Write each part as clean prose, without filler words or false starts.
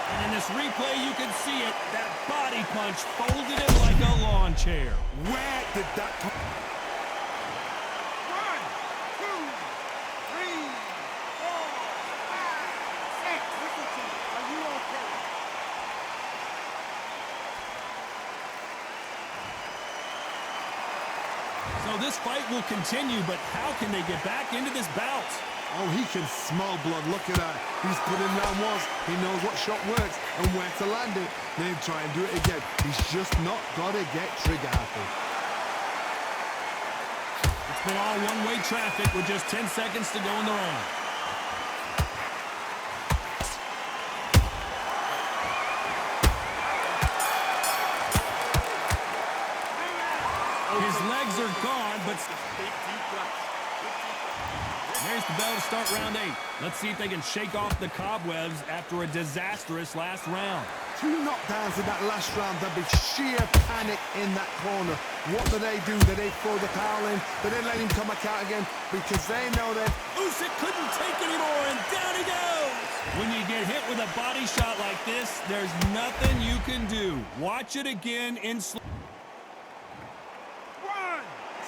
And in this replay, you can see it. That body punch folded him like a lawn chair. Where did that come? 1, 2, 3, 4, 5, 6. Listen to me. Are you okay? So this fight will continue, but how can they get back into this bout? Oh, he can smell blood. Look at that. He's put in round ones. He knows what shot works and where to land it. Then try and do it again. He's just not got to get trigger happy. It's been all one-way traffic with just 10 seconds to go in the round. His legs are gone, but there's the bell to start round 8. Let's see if they can shake off the cobwebs after a disastrous last round. 2 knockdowns in that last round. There'll be sheer panic in that corner. What do? Do they throw the towel in? Do they let him come back out again? Because they know that Usyk couldn't take anymore, and down he goes! When you get hit with a body shot like this, there's nothing you can do. Watch it again in slow. 1,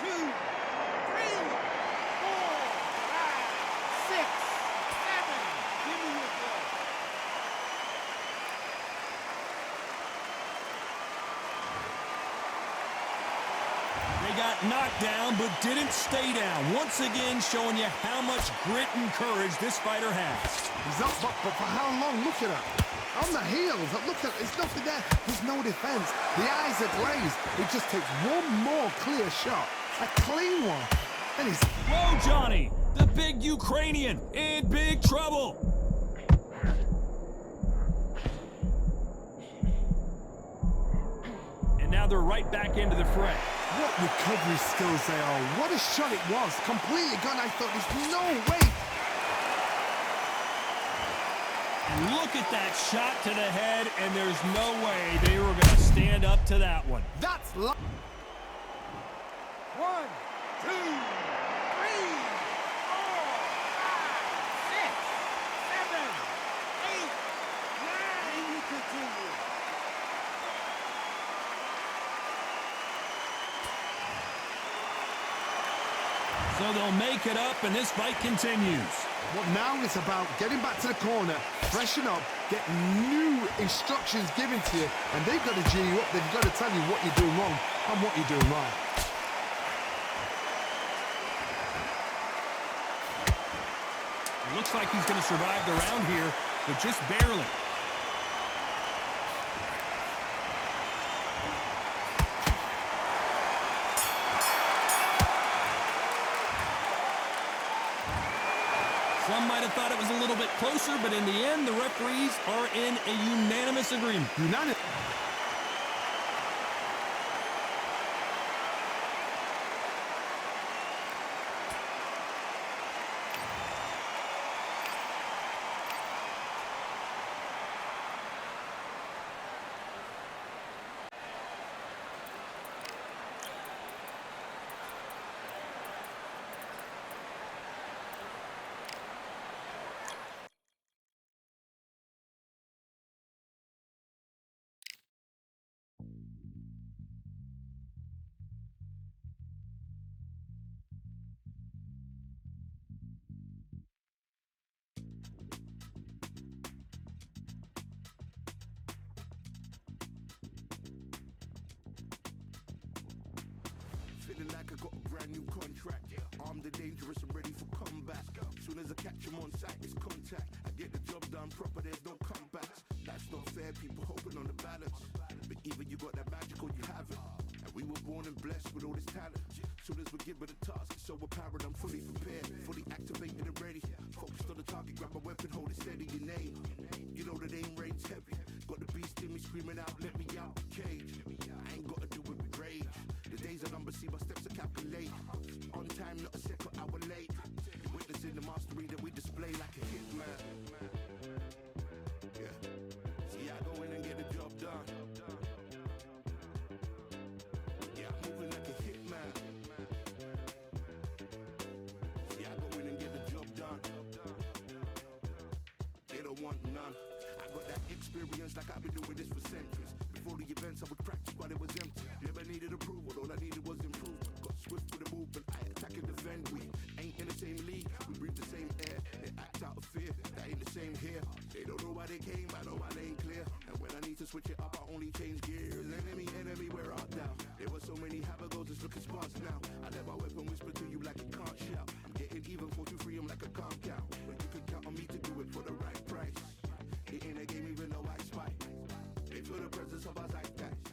2, 3, 4, 5, 6, 7. Give me your blood. They got knocked down, but didn't stay down. Once again, showing you how much grit and courage this fighter has. he's up, but for how long? Look at that. On the heels, look at there's nothing there. There's no defense. The eyes are glazed. It just takes one more clear shot. A clean one. And he's... Whoa, Johnny! The big Ukrainian in big trouble! And now they're right back into the fray. What recovery skills they are. What a shot it was. Completely gone. I thought there's no way. Look at that shot to the head, and there's no way they were going to stand up to that one. That's... 1, 2, 3, 4, 5, 6, 7, 8, 9. You continue. So they'll make it up, and this fight continues. What now is about getting back to the corner, freshen up, get new instructions given to you, and they've got to G you up. They've got to tell you what you're doing wrong and what you're doing right. It looks like he's going to survive the round here, but just barely. Some might have thought it was a little bit closer, but in the end, the referees are in a unanimous agreement. Unanimous. Feeling like I got a brand new contract. Armed and dangerous and ready for combat. Soon as I catch him on sight, it's contact. I get the job done proper, there's no comebacks. That's not fair, people hoping on the balance. But even you got that magical, you have it. And we were born and blessed with all this talent. Soon as we're given a task, it's so apparent I'm fully prepared, fully activated and ready. Focused on the target, grab my weapon, hold it steady, your name. You know that aim rain's heavy. Got the beast in me screaming out, let me out the cage. I ain't got to do it with rage. The days are numbered, see my steps are calculated. On time, not a second hour late. Witnessing the mastery that we display like a hitman. Yeah. See, I go in and get the job done. Yeah, I'm moving like a hitman. See, I go in and get the job done. They don't want none. I I got that experience like I've been doing this for centuries. Before the events, I would practice while it was empty. Never needed approval, all I needed was improvement. Got swift with the movement, I attack and defend. We ain't in the same league, we breathe the same air. They act out of fear, that ain't the same here. They don't know why they came, I know why they ain't clear. And when I need to switch it up, I only change gears. Enemy, where art thou? There were so many habagos, it's looking sparse now. I let my weapon whisper to you like it can't shout. I'm getting even 4-2-3, I'm like a calm cow. But you can count on me to do it for the right price. It ain't a game even though I spy. They feel the presence of our zeitgeist.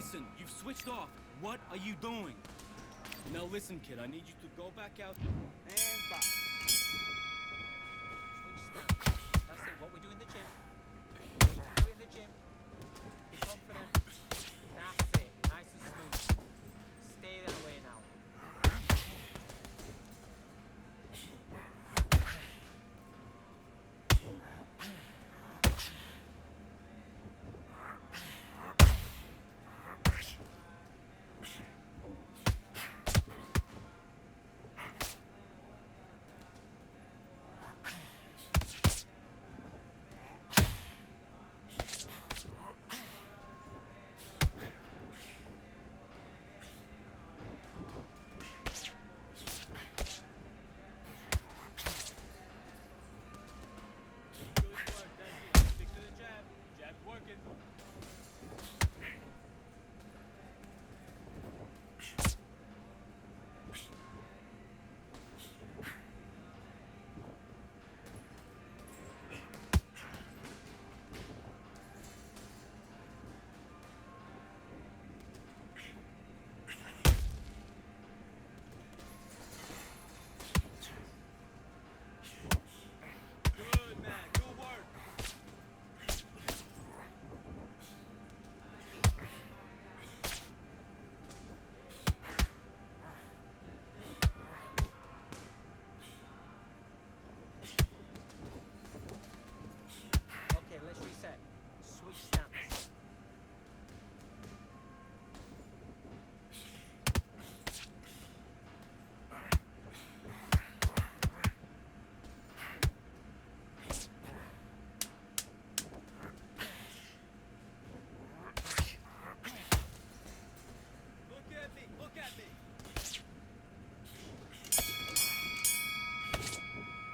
Listen, you've switched off. What are you doing? Now listen, kid, I need you to go back out. And box. That's it, what we do in the gym. We do it in the gym. Be confident. That's it, nice and smooth. Stay that way now. Good work, that's it. Stick to the jab. Jab's working. Good, man. Good work. Okay, let's reset. Switch stance. Look at me. Look at me.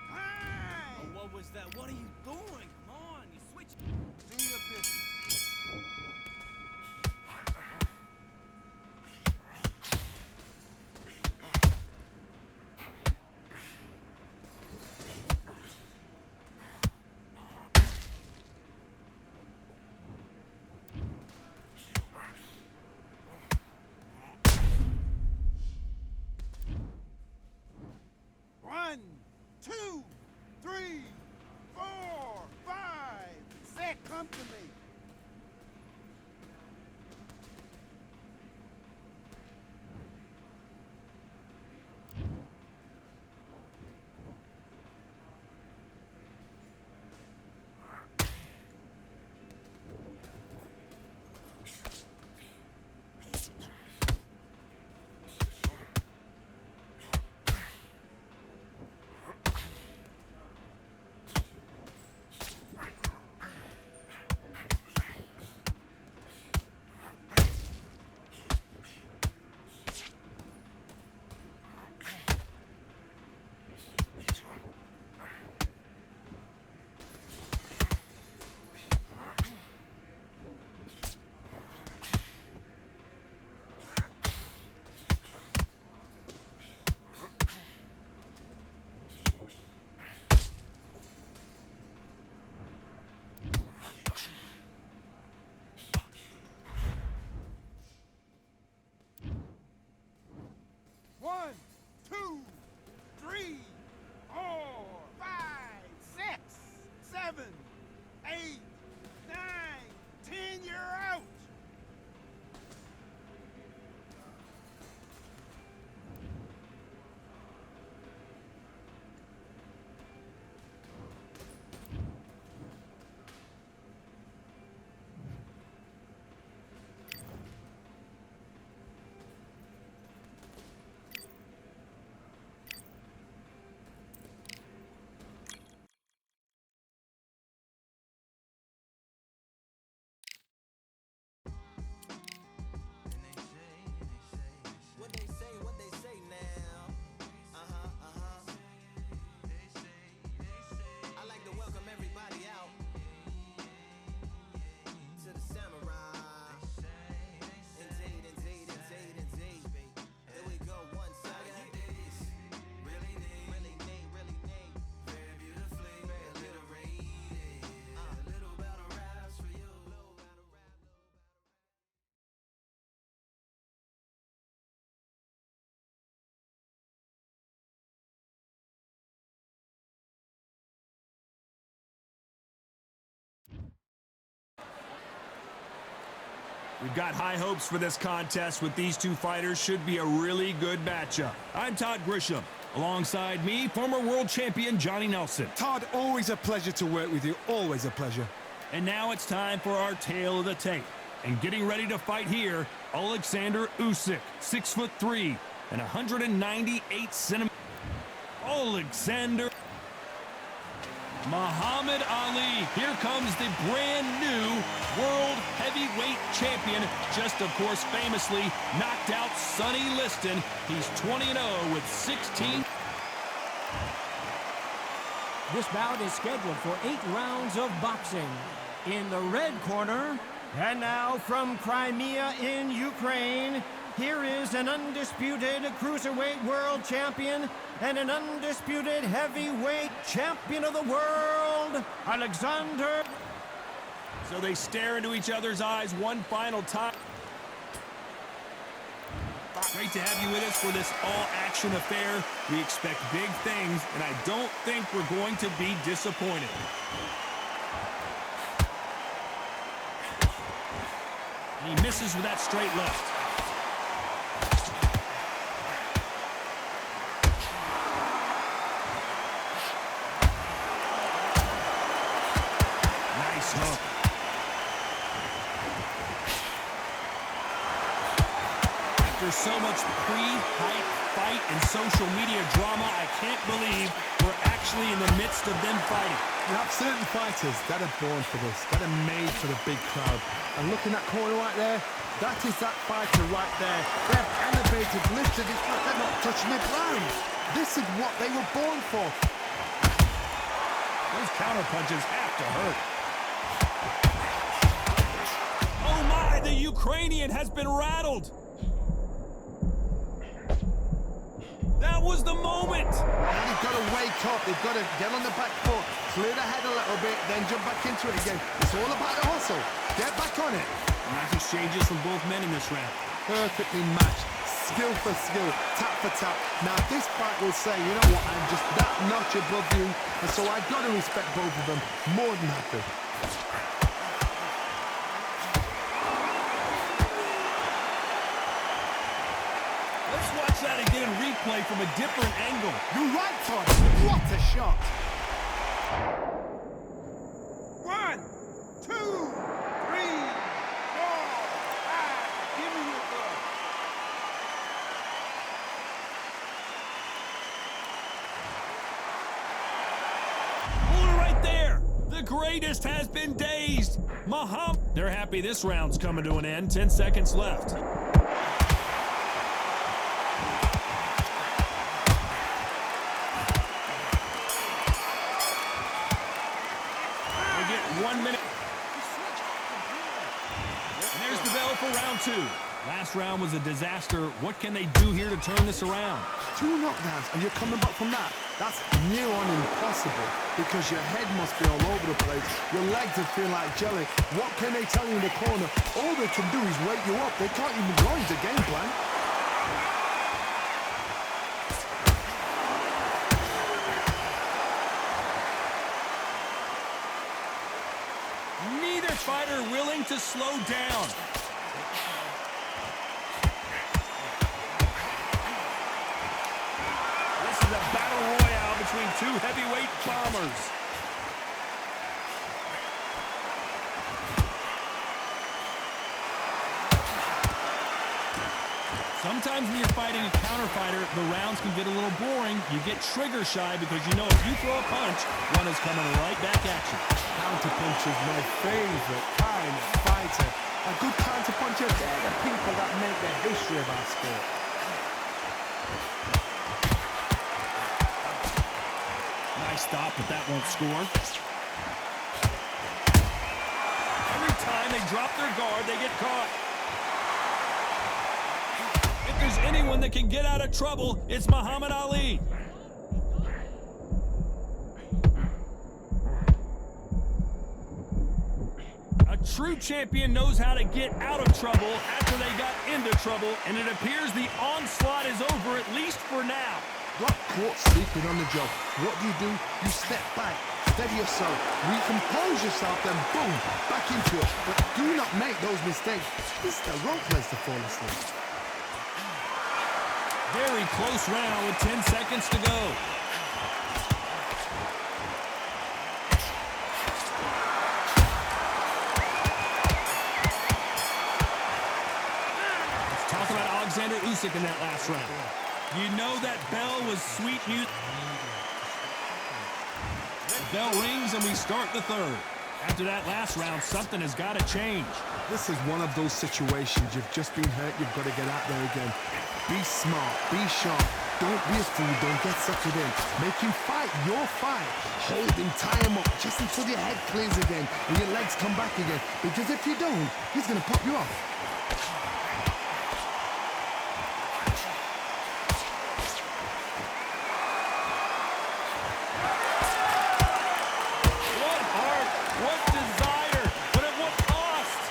Time! Oh, what was that? What are you doing? Come on, you switched. Do your business. One, two, three, four, five. Set, come to me. We've got high hopes for this contest with these two fighters. Should be a really good matchup. I'm Todd Grisham. Alongside me, former world champion Johnny Nelson. Todd, always a pleasure to work with you. Always a pleasure. And now it's time for our tale of the tape. And getting ready to fight here, Alexander Usyk, 6'3" and 198 centimeters. Alexander Muhammad Ali. Here comes the brand new world heavyweight champion. Just, of course, famously knocked out Sonny Liston. He's 20-0 with 16. This bout is scheduled for 8 rounds of boxing. In the red corner, and now from Crimea in Ukraine, here is an undisputed cruiserweight world champion and an undisputed heavyweight champion of the world, Alexander. So they stare into each other's eyes one final time. Great to have you with us for this all-action affair. We expect big things, and I don't think we're going to be disappointed. And he misses with that straight left. Nice hook. After so much pre-hype fight and social media drama, I can't believe we're actually in the midst of them fighting. You have certain fighters that are born for this, that are made for the big crowd. And look in that corner right there, that is that fighter right there. They're elevated, lifted, it's like they're not touching the ground. This is what they were born for. Those counter punches have to hurt. Oh my, the Ukrainian has been rattled. That was the moment. Now they've got to wake up, they've got to get on the back foot, clear the head a little bit, then jump back into it again. It's all about the hustle. Get back on it. Nice exchanges from both men in this round. Perfectly matched, skill for skill, tap for tap. Now this fight will say, you know what, I'm just that notch above you, and so I've got to respect both of them more than happy. Let's watch that again in replay from a different angle. You're right, Todd. What a shot. 1, 2, 3, 4, 5. Give me your glove. Hold it right there. The greatest has been dazed. Muhammad. They're happy this round's coming to an end. 10 seconds left. They get 1 minute. And there's the bell for round 2. Last round was a disaster. What can they do here to turn this around? 2 knockdowns and you're coming back from that. That's near on impossible because your head must be all over the place. Your legs will feel like jelly. What can they tell you in the corner? All they can do is wake you up. They can't even go into game plan. Neither fighter willing to slow down. This is a battle royale between two heavyweight bombers. Sometimes when you're fighting a counter fighter, the rounds can get a little boring. You get trigger shy because you know if you throw a punch, one is coming right back at you. Counter punch is my favorite kind of fighter. A good counter puncher, they're the people that make the history of our sport. Nice stop, but that won't score. Every time they drop their guard, they get caught. If there's anyone that can get out of trouble, it's Muhammad Ali. A true champion knows how to get out of trouble after they got into trouble, and it appears the onslaught is over, at least for now. Got caught sleeping on the job. What do? You step back, steady yourself, recompose yourself, then boom, back into it. But do not make those mistakes. This is the wrong place to fall asleep. Very close round with 10 seconds to go. Let's talk about Alexander Usyk in that last round. You know that bell was sweet music. Bell rings and we start the third. After that last round, something has got to change. This is one of those situations. You've just been hurt. You've got to get out there again. Be smart. Be sharp. Don't be a fool. Don't get suckered in. Make him fight your fight. Hold him, tie him up just until your head clears again and your legs come back again. Because if you don't, he's going to pop you off. What heart, what desire, but at what cost?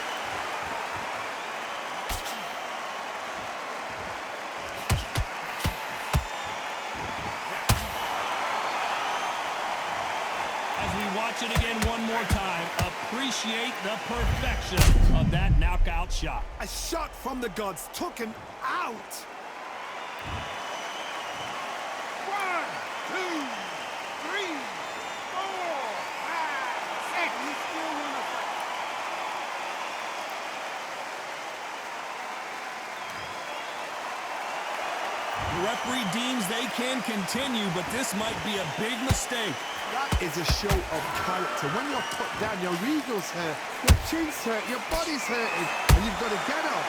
As we watch it again one more time, appreciate the perfection of that knockout shot. A shot from the gods took him out. 1, 2, 3, 4, 5, 6. He's still in the fight. The referee deems they can continue, but this might be a big mistake. That is a show of character. When you're put down, your ego's hurt, your chin's hurt, your body's hurting, and you've got to get up,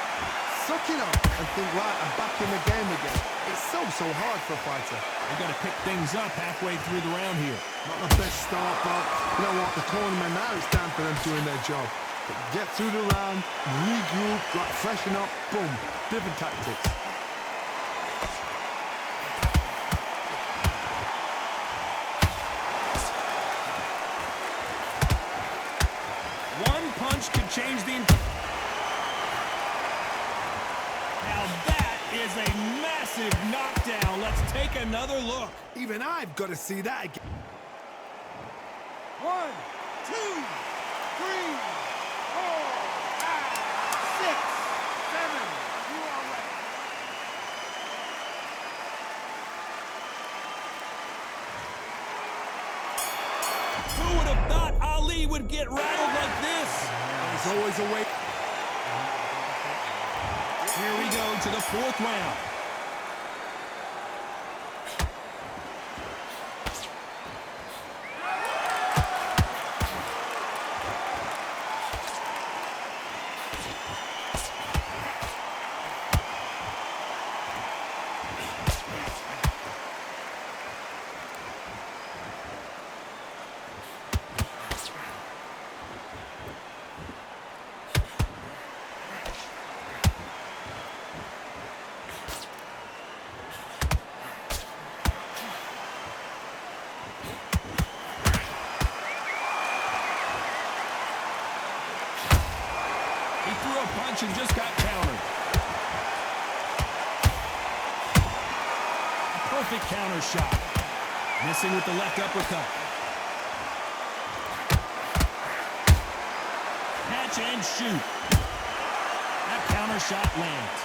suck it up, and think, right, I'm back in the game again. It's so hard for a fighter. They got to pick things up halfway through the round here. Not the best start, but you know what? The cornermen now, it's time for them doing their job. But get through the round, regroup, like freshen up, boom, different tactics. One punch could change the... Now that is a massive knockdown. Let's take another look. Even I've got to see that again. 1, 2, 3, 4, 5, 6, 7. You are ready. Who would have thought Ali would get rattled like this? There's always a way. Here we go to the fourth round. And just got countered. A perfect counter shot. Missing with the left uppercut. Catch and shoot. That counter shot lands.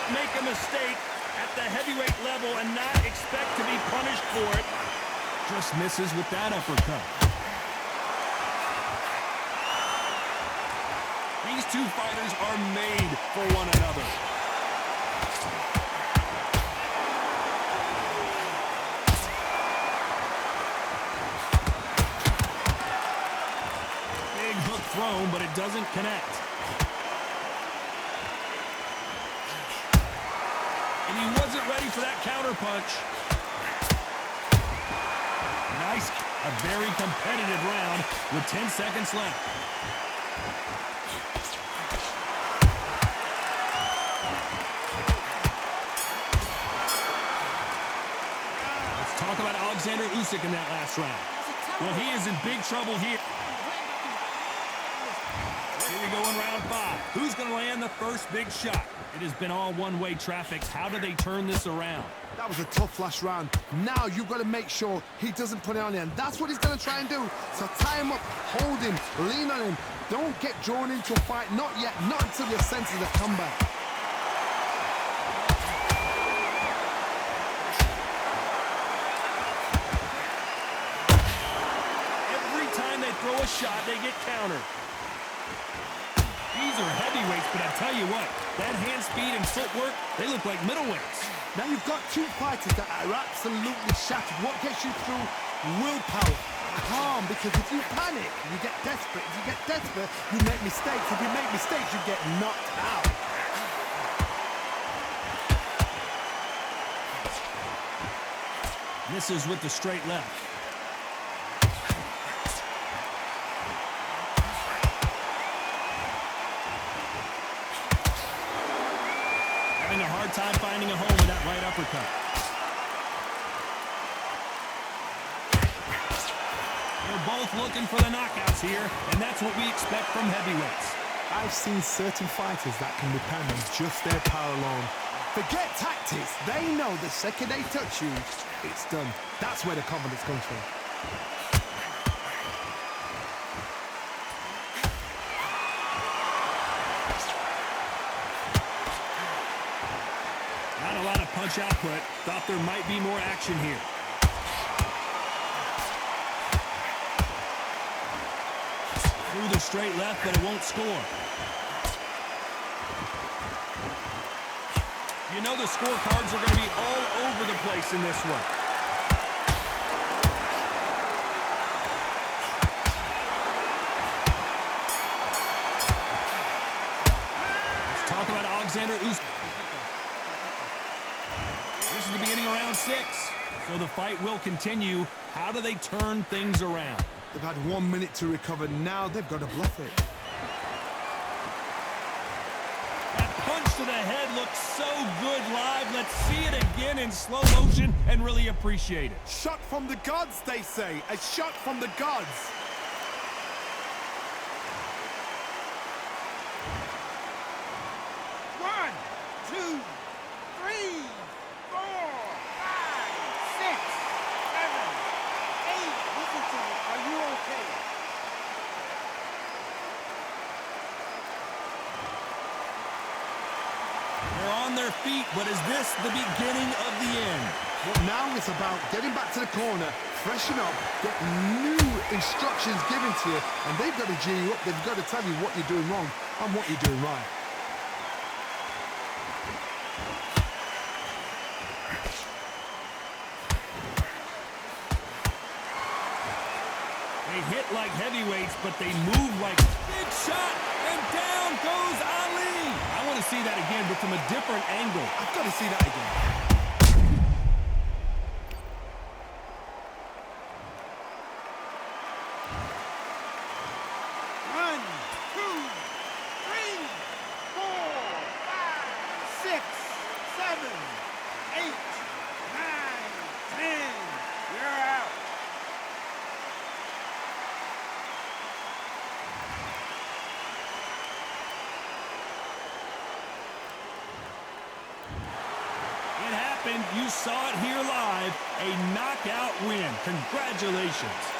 Make a mistake at the heavyweight level and not expect to be punished for it. Just misses with that uppercut. These two fighters are made for one another. Big hook thrown, but it doesn't connect. And he wasn't ready for that counter punch. Nice. A very competitive round with 10 seconds left. Let's talk about Alexander Usyk in that last round. Well, he is in big trouble here. 5. Who's going to land the first big shot? It has been all one-way traffic. How do they turn this around? That was a tough last round. Now you've got to make sure he doesn't put it on you, and that's what he's going to try and do. So tie him up, hold him, lean on him. Don't get drawn into a fight. Not yet. Not until your senses have come back. Throw a shot, they get countered. These are heavyweights, but I tell you what, that hand speed and footwork, they look like middleweights. Now you've got two fighters that are absolutely shattered. What gets you through? Willpower. Calm, because if you panic, you get desperate. If you get desperate, you make mistakes. If you make mistakes, you get knocked out. Misses with the straight left. Having a hard time finding a home with that right uppercut. They're both looking for the knockouts here, and that's what we expect from heavyweights. I've seen certain fighters that can depend on just their power alone. Forget tactics. They know the second they touch you, it's done. That's where the confidence comes from. Punch output. Thought there might be more action here. Through the straight left, but it won't score. You know the scorecards are going to be all over the place in this one. Let's talk about Alexander Usyk. This is the beginning of round 6, so the fight will continue. How do they turn things around? They've had 1 minute to recover. Now they've got to bluff it. That punch to the head looks so good live. Let's see it again in slow motion and really appreciate it. Shot from the gods, they say. A shot from the gods. One, two, three, 4, 5, 6, 7, 8. Listen to me. Are you okay? They're on their feet, but is this the beginning of the end? Well, now it's about getting back to the corner, freshen up, get new instructions given to you, and they've got to G you up. They've got to tell you what you're doing wrong and what you're doing right. They hit like heavyweights, but they move like big shot, and down goes Ali. I want to see that again, but from a different angle. I've got to see that again. One, two, three, 4, 5, 6, 7, 8, 9, 10. You're out. It happened. You saw it here live. A knockout win. Congratulations.